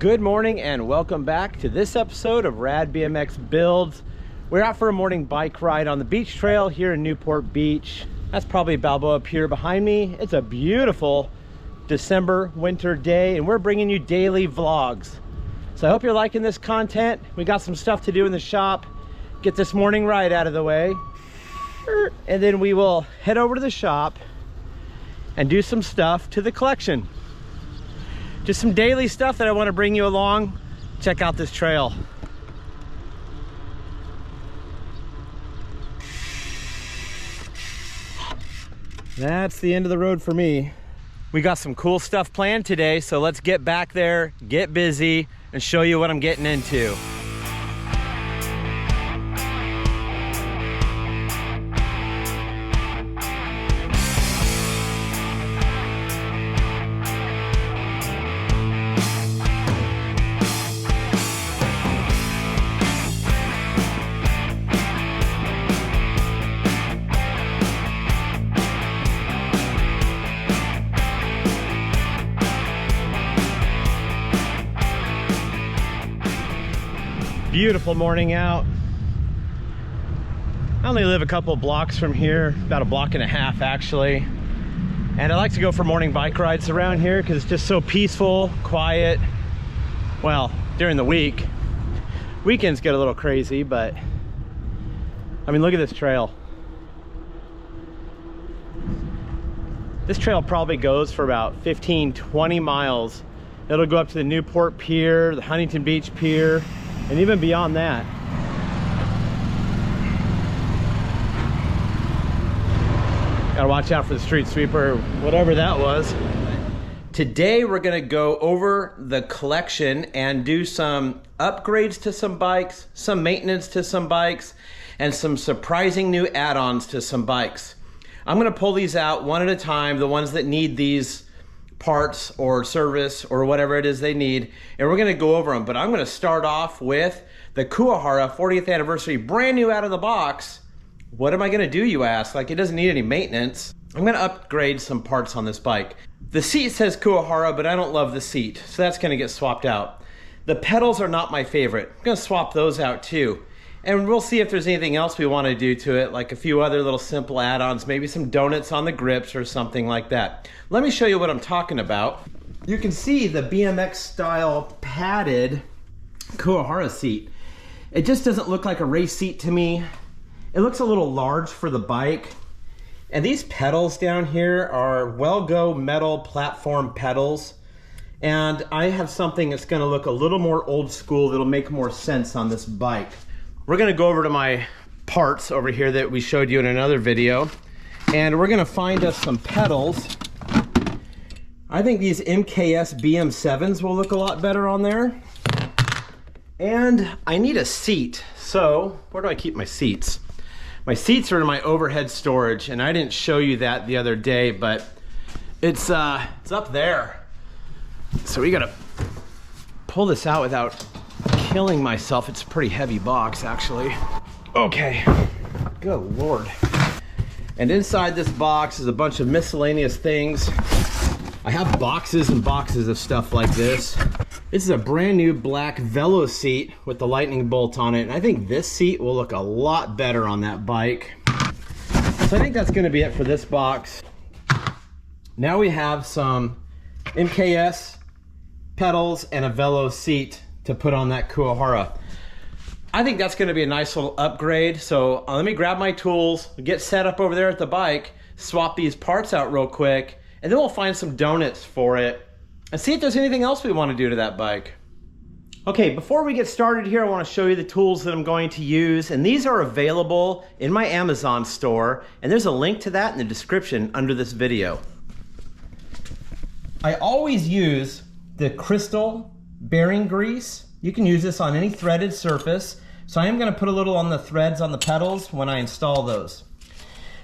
Good morning and welcome back to this episode of RADBMX Builds. We're out for a morning bike ride on the beach trail here in Newport Beach. That's probably Balboa Pier behind me. It's a beautiful December winter day and we're bringing you daily vlogs. So I hope you're liking this content. We got some stuff to do in the shop. Get this morning ride out of the way. And then we will head over to the shop and do some stuff to the collection. Just some daily stuff that I want to bring you along. Check out this trail. That's the end of the road for me. We got some cool stuff planned today, so let's get back there, get busy, and show you what I'm getting into. Beautiful morning out. I only live a couple of blocks from here, about a block and a half actually. And I like to go for morning bike rides around here because it's just so peaceful, quiet. Well, during the week. Weekends get a little crazy, but I mean, look at this trail. This trail probably goes for about 15-20 miles. It'll go up to the Newport Pier, the Huntington Beach Pier, and even beyond that. Gotta watch out for the street sweeper, whatever that was. Today we're gonna go over the collection and do some upgrades to some bikes, some maintenance to some bikes, and some surprising new add-ons to some bikes. I'm gonna pull these out one at a time, the ones that need these parts or service or whatever it is they need, and we're going to go over them. But I'm going to start off with the Kuwahara 40th anniversary, brand new out of the box. What am I going to do, you ask? Like, it doesn't need any maintenance. I'm going to upgrade some parts on this bike. The seat says Kuwahara, but I don't love the seat, so that's going to get swapped out. The pedals are not my favorite. I'm going to swap those out too. And we'll see if there's anything else we want to do to it, like a few other little simple add-ons, maybe some donuts on the grips or something like that. Let me show you what I'm talking about. You can see the BMX style padded Kuwahara seat. It just doesn't look like a race seat to me. It looks a little large for the bike. And these pedals down here are Well-Go metal platform pedals. And I have something that's going to look a little more old school that'll make more sense on this bike. We're gonna go over to my parts over here that we showed you in another video, and we're gonna find us some pedals. I think these MKS BM7s will look a lot better on there. And I need a seat. So where do I keep my seats? My seats are in my overhead storage, and I didn't show you that the other day, but it's up there. So we gotta pull this out without killing myself. It's a pretty heavy box actually. Okay, good Lord. And inside this box is a bunch of miscellaneous things. I have boxes and boxes of stuff like this. This is a brand new black Velo seat with the lightning bolt on it, and I think this seat will look a lot better on that bike. So I think that's going to be it for this box. Now we have some MKS pedals and a Velo seat to put on that Kuwahara. I think that's going to be a nice little upgrade. So let me grab my tools, get set up over there at the bike, swap these parts out real quick, and then we'll find some donuts for it and see if there's anything else we want to do to that bike. Okay, before we get started here, I want to show you the tools that I'm going to use, and these are available in my Amazon store, and there's a link to that in the description under this video. I always use the crystal bearing grease. You can use this on any threaded surface. So I am going to put a little on the threads on the pedals when I install those.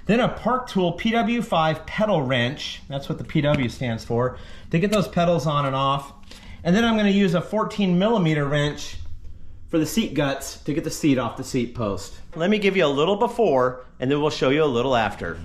Then a Park Tool PW5 pedal wrench, that's what the PW stands for, to get those pedals on and off. And then I'm going to use a 14mm wrench for the seat guts to get the seat off the seat post. Let me give you a little before and then we'll show you a little after.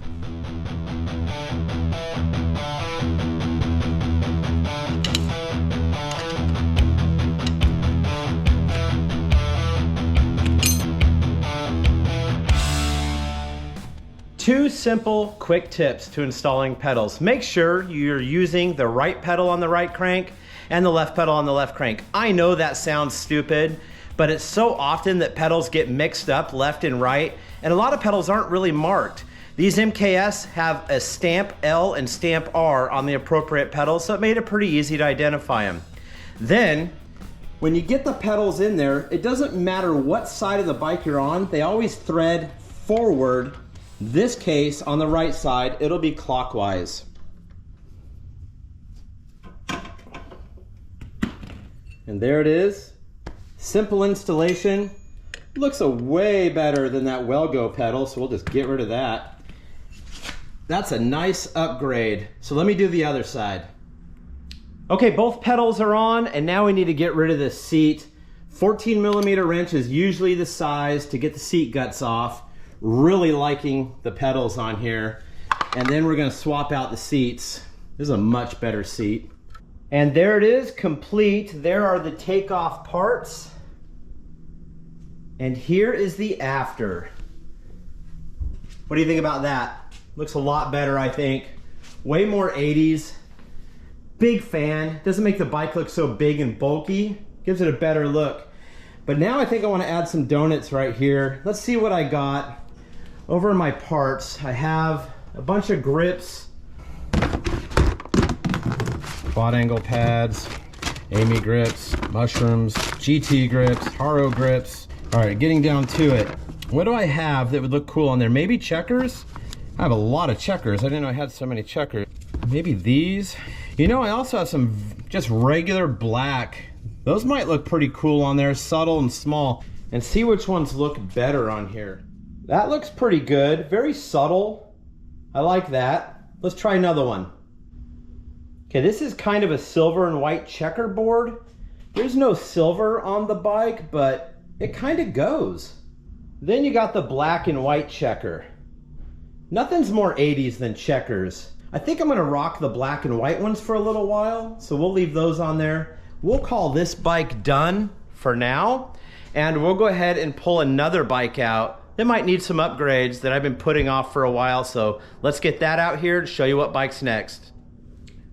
2 simple, quick tips to installing pedals. Make sure you're using the right pedal on the right crank and the left pedal on the left crank. I know that sounds stupid, but it's so often that pedals get mixed up left and right, and a lot of pedals aren't really marked. These MKS have a stamp L and stamp R on the appropriate pedals, so it made it pretty easy to identify them. Then, when you get the pedals in there, it doesn't matter what side of the bike you're on, they always thread forward. This case, on the right side, it'll be clockwise. And there it is. Simple installation. Looks a way better than that Wellgo pedal, so we'll just get rid of that. That's a nice upgrade. So let me do the other side. Okay, both pedals are on, and now we need to get rid of this seat. 14mm wrench is usually the size to get the seat guts off. Really liking the pedals on here. And then we're gonna swap out the seats. This is a much better seat. And there it is, complete. There are the takeoff parts. And here is the after. What do you think about that? Looks a lot better, I think. Way more 80s. Big fan. Doesn't make the bike look so big and bulky. Gives it a better look. But now I think I want to add some donuts right here. Let's see what I got. Over in my parts, I have a bunch of grips. Quad angle pads, Amy grips, mushrooms, GT grips, Haro grips. All right, getting down to it. What do I have that would look cool on there? Maybe checkers? I have a lot of checkers. I didn't know I had so many checkers. Maybe these. You know, I also have some just regular black. Those might look pretty cool on there, subtle and small. And see which ones look better on here. That looks pretty good, very subtle. I like that. Let's try another one. Okay, this is kind of a silver and white checkerboard. There's no silver on the bike, but it kind of goes. Then you got the black and white checker. Nothing's more 80s than checkers. I think I'm gonna rock the black and white ones for a little while, so we'll leave those on there. We'll call this bike done for now, and we'll go ahead and pull another bike out that might need some upgrades that I've been putting off for a while, so let's get that out here to show you what bike's next.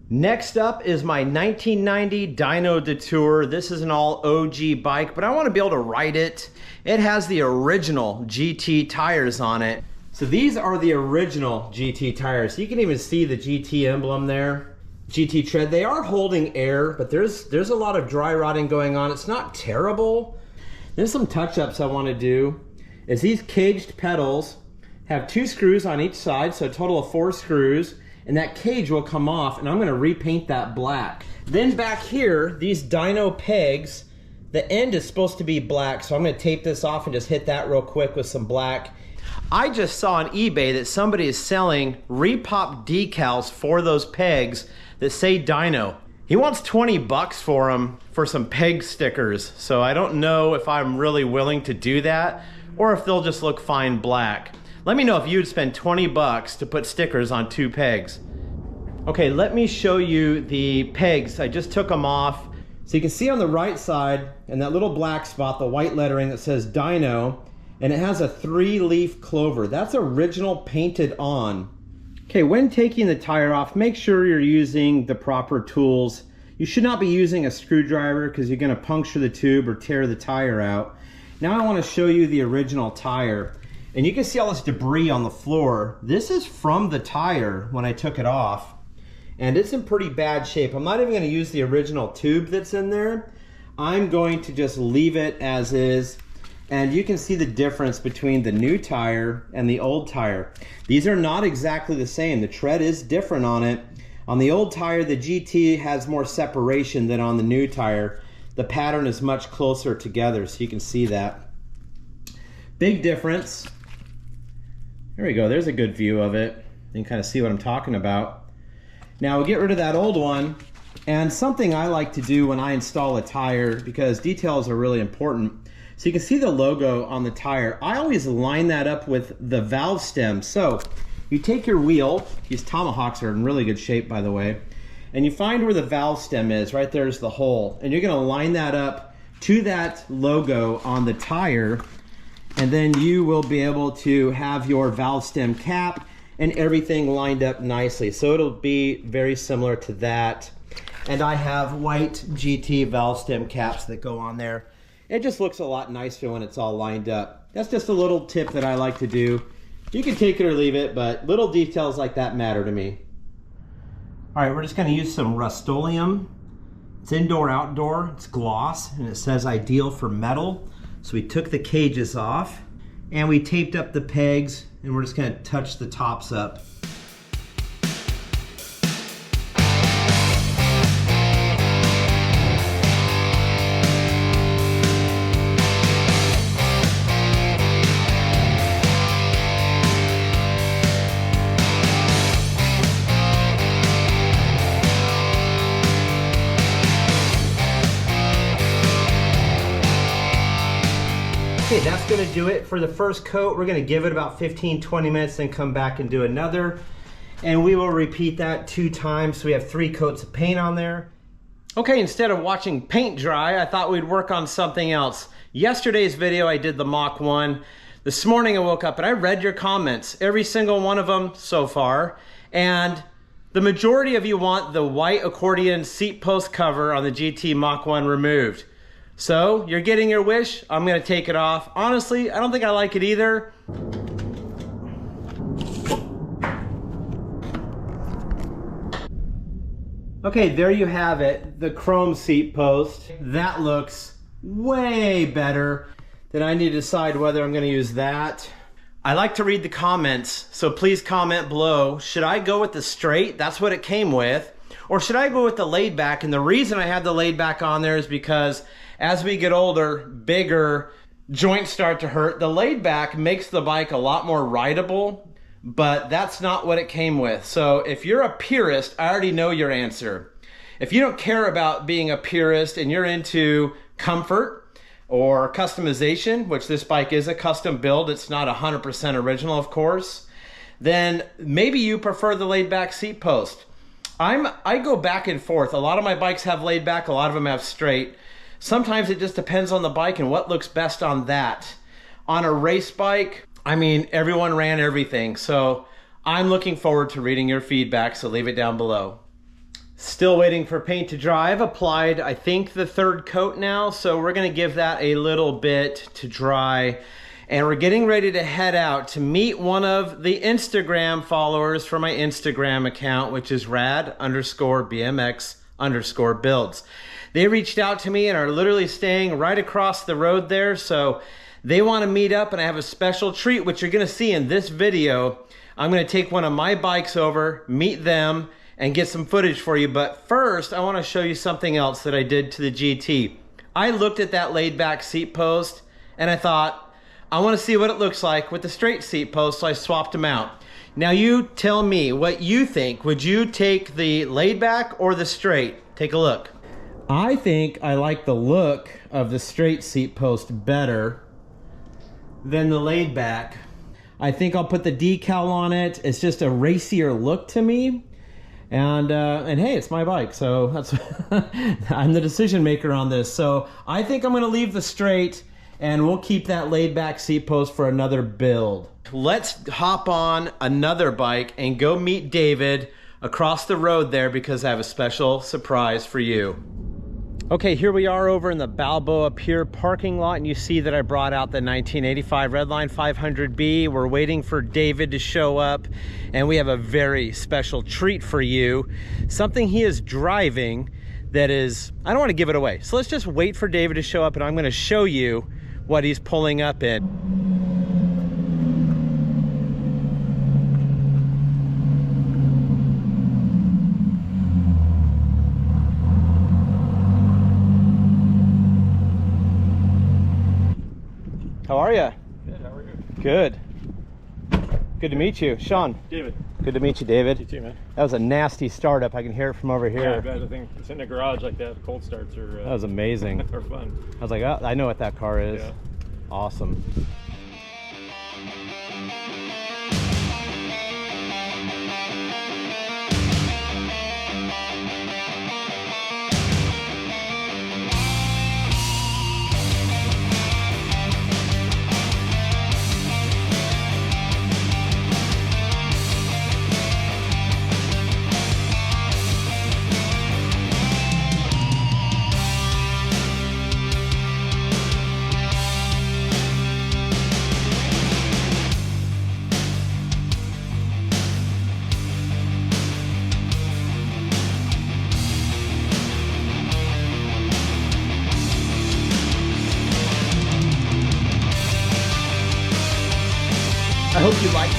Next up is my 1990 Dyno Detour. This is an all OG bike, but I want to be able to ride it. It has the original GT tires on it. So these are the original GT tires. You can even see the GT emblem there. GT tread. They are holding air, but there's a lot of dry rotting going on. It's not terrible. There's some touch-ups I want to do. Is these caged pedals have 2 screws on each side, so a total of 4 screws. And that cage will come off, and I'm gonna repaint that black. Then back here, these dyno pegs, the end is supposed to be black, so I'm gonna tape this off and just hit that real quick with some black. I just saw on eBay that somebody is selling repop decals for those pegs that say dyno. He wants 20 bucks for them for some peg stickers, so I don't know if I'm really willing to do that or if they'll just look fine black. Let me know if you'd spend 20 bucks to put stickers on 2 pegs. Okay, let me show you the pegs. I just took them off. So you can see on the right side, in that little black spot, the white lettering that says Dyno, and it has a 3-leaf clover. That's original painted on. Okay, when taking the tire off, make sure you're using the proper tools. You should not be using a screwdriver because you're gonna puncture the tube or tear the tire out. Now I wanna show you the original tire. And you can see all this debris on the floor. This is from the tire when I took it off. And it's in pretty bad shape. I'm not even gonna use the original tube that's in there. I'm going to just leave it as is. And you can see the difference between the new tire and the old tire. These are not exactly the same. The tread is different on it. On the old tire, the GT has more separation than on the new tire. The pattern is much closer together, so you can see that. Big difference. There we go, there's a good view of it. You can kind of see what I'm talking about. Now we'll get rid of that old one, and something I like to do when I install a tire, because details are really important. So you can see the logo on the tire. I always line that up with the valve stem. So you take your wheel, these Tomahawks are in really good shape by the way, and you find where the valve stem is, right there's the hole, and you're gonna line that up to that logo on the tire. And then you will be able to have your valve stem cap and everything lined up nicely. So it'll be very similar to that. And I have white GT valve stem caps that go on there. It just looks a lot nicer when it's all lined up. That's just a little tip that I like to do. You can take it or leave it, but little details like that matter to me. All right, we're just gonna use some Rust-Oleum. It's indoor, outdoor, it's gloss, and it says ideal for metal. So we took the cages off and we taped up the pegs, and we're just gonna touch the tops up. Okay, that's gonna do it for the first coat. We're gonna give it about 15-20 minutes, then come back and do another. And we will repeat that 2 times, so we have 3 coats of paint on there. Okay, instead of watching paint dry, I thought we'd work on something else. Yesterday's video, I did the Mach 1. This morning I woke up and I read your comments, every single one of them so far. And the majority of you want the white accordion seat post cover on the GT Mach 1 removed. So, you're getting your wish. I'm gonna take it off. Honestly, I don't think I like it either. Okay, there you have it, the chrome seat post. That looks way better. Then I need to decide whether I'm gonna use that. I like to read the comments, so please comment below. Should I go with the straight? That's what it came with. Or should I go with the laid back? And the reason I have the laid back on there is because as we get older, bigger, joints start to hurt. The laid back makes the bike a lot more rideable, but that's not what it came with. So if you're a purist, I already know your answer. If you don't care about being a purist and you're into comfort or customization, which this bike is a custom build, it's not 100% original, of course, then maybe you prefer the laid back seat post. I go back and forth. A lot of my bikes have laid back, a lot of them have straight. Sometimes it just depends on the bike and what looks best on that. On a race bike, I mean, everyone ran everything. So I'm looking forward to reading your feedback, so leave it down below. Still waiting for paint to dry. I've applied, I think, the 3rd coat now, so we're gonna give that a little bit to dry. And we're getting ready to head out to meet one of the Instagram followers for my Instagram account, which is RADBMXBUILDS. They reached out to me and are literally staying right across the road there, so they want to meet up, and I have a special treat, which you're going to see in this video. I'm going to take one of my bikes over, meet them, and get some footage for you. But first, I want to show you something else that I did to the GT. I looked at that laid back seat post, and I thought, I want to see what it looks like with the straight seat post, so I swapped them out. Now you tell me what you think. Would you take the laid back or the straight? Take a look. I think I like the look of the straight seat post better than the laid back. I think I'll put the decal on it. It's just a racier look to me. And hey, it's my bike, so that's I'm the decision maker on this. So I think I'm gonna leave the straight, and we'll keep that laid back seat post for another build. Let's hop on another bike and go meet David across the road there, because I have a special surprise for you. Okay, here we are over in the Balboa Pier parking lot, and you see that I brought out the 1985 Redline 500B. We're waiting for David to show up, and we have a very special treat for you. Something he is driving that is, I don't want to give it away. So let's just wait for David to show up, and I'm going to show you what he's pulling up in. How are you? Good, how are you? Good. Good to meet you. Sean. David. Good to meet you, David. You too, man. That was a nasty startup. I can hear it from over here. Yeah, I bet. I think it's in the garage like that. Cold starts are... that was amazing. are fun. I was like, oh, I know what that car is. Yeah. Awesome.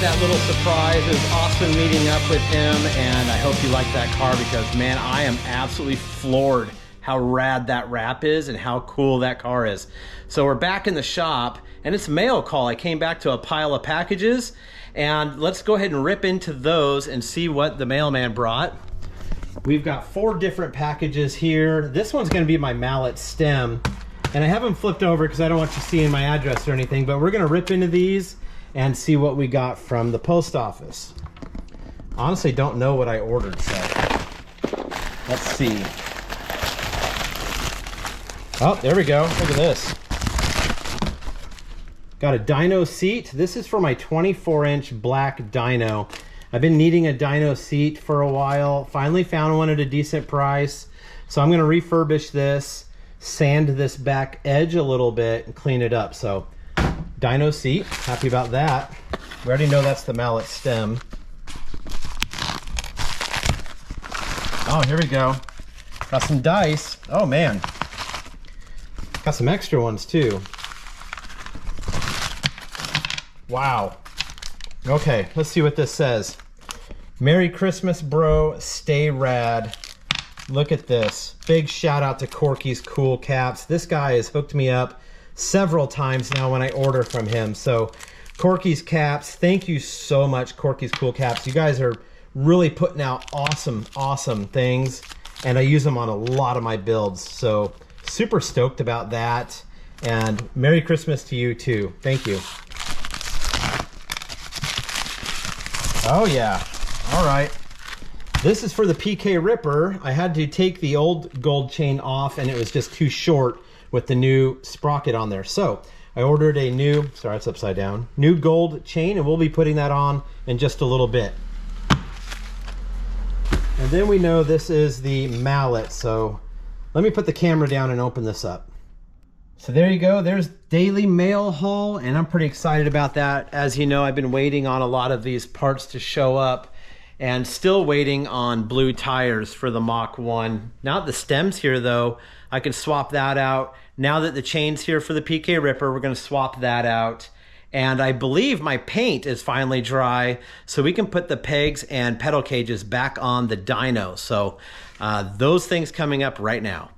that little surprise. It was awesome meeting up with him, and I hope you like that car because, man, I am absolutely floored how rad that wrap is and how cool that car is. So we're back in the shop, and it's mail call. I came back to a pile of packages, and let's go ahead and rip into those and see what the mailman brought. We've got 4 different packages here. This one's gonna be my mallet stem, and I have them flipped over because I don't want you seeing my address or anything, but we're gonna rip into these and see what we got from the post office. Honestly, don't know what I ordered, so let's see. Oh, there we go. Look at this. Got a dyno seat. This is for my 24-inch black dyno. I've been needing a dyno seat for a while. Finally found one at a decent price. So I'm gonna refurbish this, sand this back edge a little bit, and clean it up. So dyno seat, happy about that. We already know that's the mallet stem. Oh, here we go. Got some dice. Oh man. Got some extra ones too. Wow. Okay, let's see what this says. Merry Christmas, bro. Stay rad. Look at this. Big shout out to Corky's Cool Caps. This guy has hooked me up several times now when I order from him. So Corky's Caps, thank you so much, Corky's Cool Caps. You guys are really putting out awesome things, and I use them on a lot of my builds. So super stoked about that, and Merry Christmas to you too. Thank you. Oh yeah. All right. This is for the PK Ripper. I had to take the old gold chain off, and it was just too short with the new sprocket on there. So I ordered a new, sorry, it's upside down, new gold chain, and we'll be putting that on in just a little bit. And then we know this is the mallet, so let me put the camera down and open this up. So there you go, there's daily mail haul, and I'm pretty excited about that. As you know, I've been waiting on a lot of these parts to show up, and still waiting on blue tires for the Mach 1. Now the stem's here though, I can swap that out. Now that the chain's here for the PK Ripper, we're gonna swap that out. And I believe my paint is finally dry, so we can put the pegs and pedal cages back on the dyno. So those things coming up right now.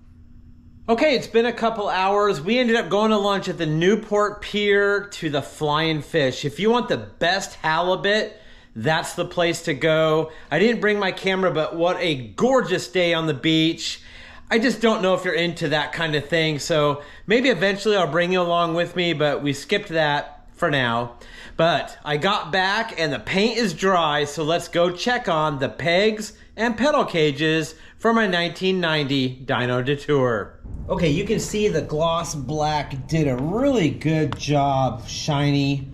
Okay, it's been a couple hours. We ended up going to lunch at the Newport Pier to the Flying Fish. If you want the best halibut, that's the place to go. I didn't bring my camera, but what a gorgeous day on the beach. I just don't know if you're into that kind of thing, so maybe eventually I'll bring you along with me, but we skipped that for now. But I got back and the paint is dry, so let's go check on the pegs and pedal cages for my 1990 Dyno Detour. Okay, you can see the gloss black did a really good job, shiny,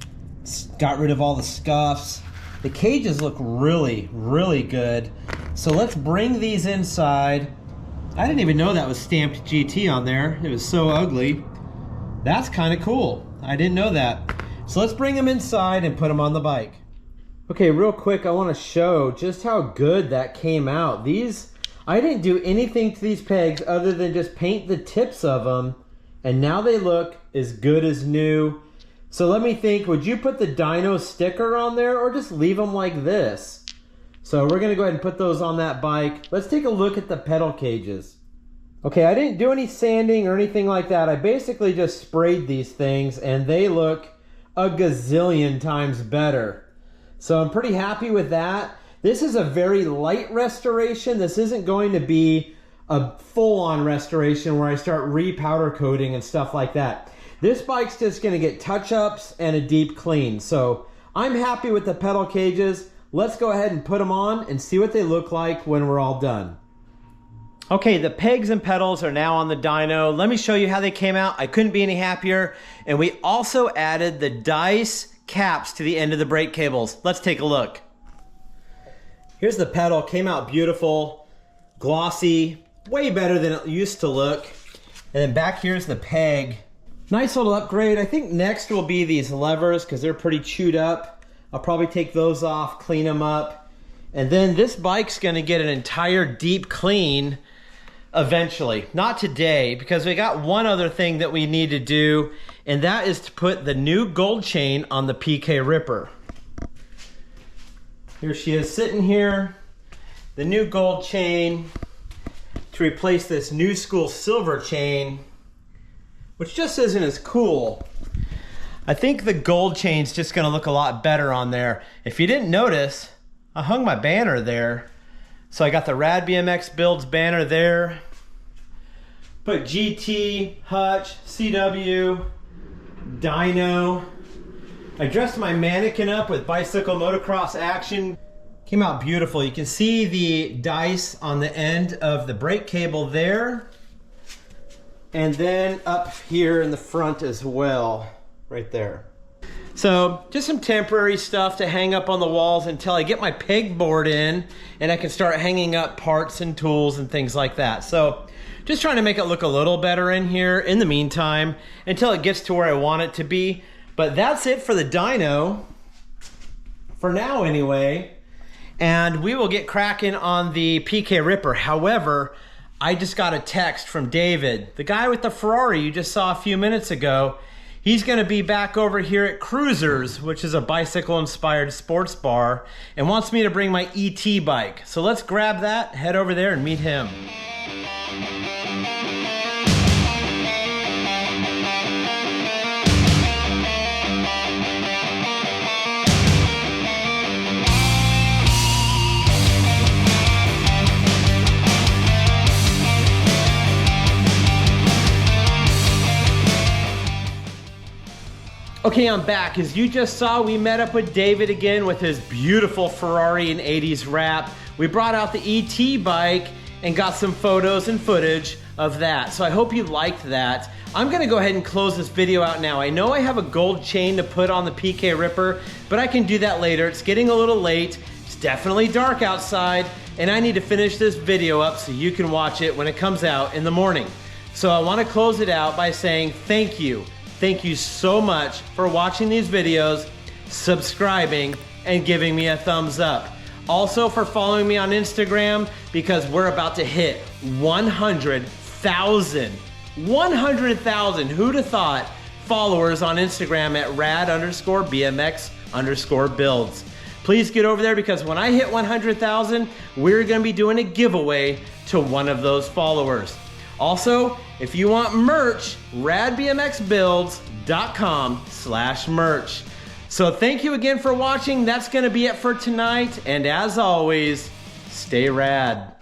got rid of all the scuffs. The cages look really good. So let's bring these inside. I didn't even know that was stamped GT on there. It was so ugly. That's kind of cool. I didn't know that. So let's bring them inside and put them on the bike. Okay, real quick, I want to show just how good that came out. These, I didn't do anything to these pegs other than just paint the tips of them, and now they look as good as new. So let me think, would you put the dyno sticker on there or just leave them like this? So we're gonna go ahead and put those on that bike. Let's take a look at the pedal cages. Okay, I didn't do any sanding or anything like that. I basically just sprayed these things and they look a gazillion times better. So I'm pretty happy with that. This is a very light restoration. This isn't going to be a full-on restoration where I start re-powder coating and stuff like that. This bike's just gonna get touch-ups and a deep clean. So I'm happy with the pedal cages. Let's go ahead and put them on and see what they look like when we're all done. Okay, the pegs and pedals are now on the dyno. Let me show you how they came out. I couldn't be any happier. And we also added the dice caps to the end of the brake cables. Let's take a look. Here's the pedal, came out beautiful, glossy, way better than it used to look. And then back here's the peg. Nice little upgrade. I think next will be these levers because they're pretty chewed up. I'll probably take those off, clean them up. And then this bike's gonna get an entire deep clean eventually. Not today, because we got one other thing that we need to do, and that is to put the new gold chain on the PK Ripper. Here she is sitting here. The new gold chain to replace this new school silver chain, which just isn't as cool. I think the gold chain's just gonna look a lot better on there. If you didn't notice, I hung my banner there. So I got the RADBMXBUILDS banner there. Put GT, Hutch, CW, Dyno. I dressed my mannequin up with bicycle motocross action. Came out beautiful. You can see the dice on the end of the brake cable there. And then up here in the front as well, right there. So just some temporary stuff to hang up on the walls until I get my pegboard in and I can start hanging up parts and tools and things like that. So just trying to make it look a little better in here in the meantime until it gets to where I want it to be. But that's it for the dyno, for now anyway. And we will get cracking on the PK Ripper. However, I just got a text from David, the guy with the Ferrari you just saw a few minutes ago. He's gonna be back over here at Cruisers, which is a bicycle-inspired sports bar, and wants me to bring my ET bike. So let's grab that, head over there and meet him. Okay, I'm back. As you just saw, we met up with David again with his beautiful Ferrari and 80s wrap. We brought out the ET bike and got some photos and footage of that. So I hope you liked that. I'm gonna go ahead and close this video out now. I know I have a gold chain to put on the PK Ripper, but I can do that later. It's getting a little late. It's definitely dark outside, and I need to finish this video up so you can watch it when it comes out in the morning. So I wanna close it out by saying thank you. Thank you so much for watching these videos, subscribing, and giving me a thumbs up. Also for following me on Instagram, because we're about to hit 100,000. 100,000, who'd have thought, followers on Instagram at rad_BMX_builds. Please get over there because when I hit 100,000, we're gonna be doing a giveaway to one of those followers. Also, if you want merch, radbmxbuilds.com/merch. So thank you again for watching. That's gonna be it for tonight. And as always, stay rad.